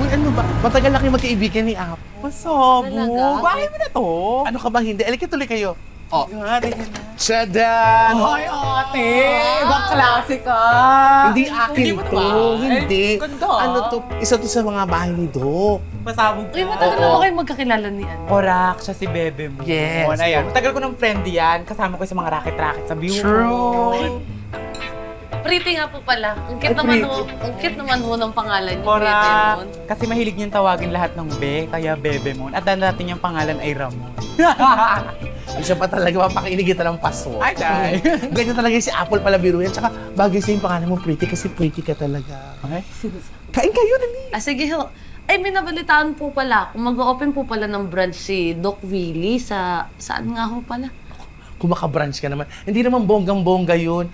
Uy, ano ba? Matagal na kayo magkaibigan ni Apo. Masabo. Talaga? Bahay mo na to. Ano ka ba hindi? Alika tuloy kayo. Oh. Tada! Hoy, ate! Ibang klase ka! Hindi akin Hindi mo to. ba? Hindi. Ganda. Ano to? Isa to sa mga bahay ni Doc. Masabog ka. Uy, matagal na ba kayo magkakilala ni ano? Korak, siya si Bebe mo. Yes. Ayan. Matagal ko ng friend yan. Kasama ko sa mga racket-racket sa view. True. Pretty nga po pala. Ang cute naman ho, ang cute naman ho ng pangalan niyo, Korak. Bebemon. Kasi mahilig niyang tawagin lahat ng Be, kaya Bebe mo. At dati niyang pangalan ay Ramon. Siya pa talaga mapakinig kita ng paso. Ay, day. Ganyan talaga si Apple pala biro yan. Tsaka bagay sa yung pangalan mo, pretty, kasi pretty ka talaga. Okay? Kain kayo, dali. Sige ho. Ay, may nabalitaan po pala. Kung mag-open po pala ng branch si Doc Willie saan nga ho pala? Kung maka-branch ka naman. Hindi naman bonggang-bongga yun.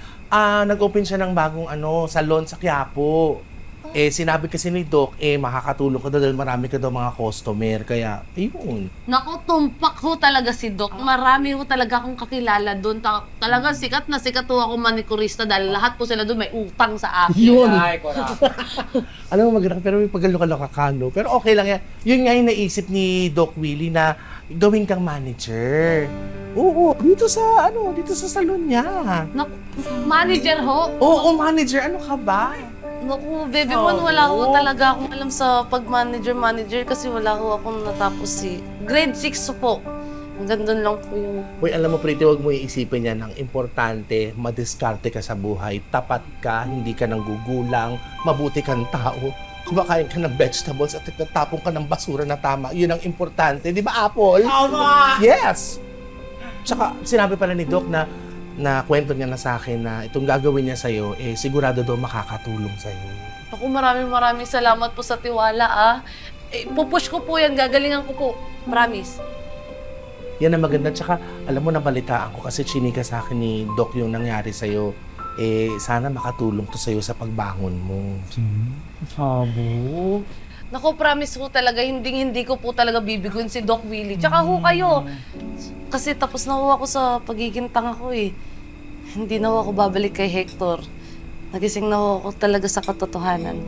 Nag-open siya ng bagong salon sa Quiapo. Sinabi kasi ni Doc, makakatulong ka daw dahil marami ka daw mga customer. Kaya, ayun. Naku, tumpak ho talaga si Doc. Marami ho talaga akong kakilala doon. Talagang sikat na sikat ho ako manikurista dahil lahat po sila doon may utang sa akin. Yun. Ay, Korak. Alam mo, maganda pero may pagaloka-loka ka, no? Pero okay lang yan. Yun nga yung naisip ni Doc Willie na gawin kang manager. Oo, dito sa salon niya. Naku, manager ho. Oo, manager. Ano ka ba? Naku, Bebemon, wala ho talaga akong alam sa pag-manager kasi wala ho akong natapos grade 6 po. Hanggang doon lang po yung... Uy, alam mo, pretty, huwag mo iisipin yan. Ang importante, madiskarte ka sa buhay. Tapat ka, hindi ka nanggugulang, mabuti kang tao. Kumakain ka ng vegetables at nagtatapon ka ng basura na tama. Yun ang importante. Di ba, Apple? Tama! Yes! Tsaka, sinabi pala ni Doc na kwento niya na sa akin na itong gagawin niya sa'yo, sigurado daw makakatulong sa'yo. Ako, maraming salamat po sa tiwala, pupush ko po yan, gagalingan ko po. Promise. Yan ang maganda. Tsaka, alam mo, nabalitaan ko kasi chinika sa akin ni Doc yung nangyari sa'yo. Sana makatulong to sa'yo sa pagbangon mo. Masabo. Naku, promise ho talaga, hindi ko po talaga bibigun si Doc Willie. Tsaka ho kayo. Kasi tapos na ho ako sa pagiging tanga ko Hindi na ho ako babalik kay Hector. Nagising na ho ako talaga sa katotohanan.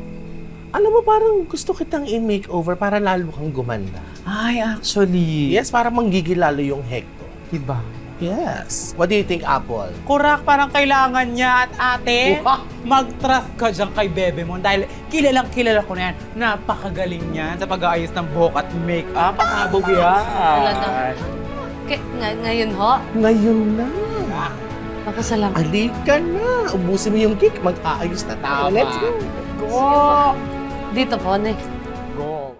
Alam mo, parang gusto kitang i-makeover para lalo kang gumanda. Ay, actually. Yes, para manggigil lalo yung Hector. Diba? Yes. What do you think, Apple? Korak, parang kailangan niya at ate, mag-trust ka dyan kay Bebe mo dahil kilala ko na yan. Napakagaling niyan sa pag-aayos ng buhok at make-up. Pasabog yan. Talaga. Ngayon ho? Ngayon na. Ako salamat. Alika na. Ubusin mo yung cake. Mag-aayos na tayo. Tama. Let's go. Go! Dito po, ne. Go!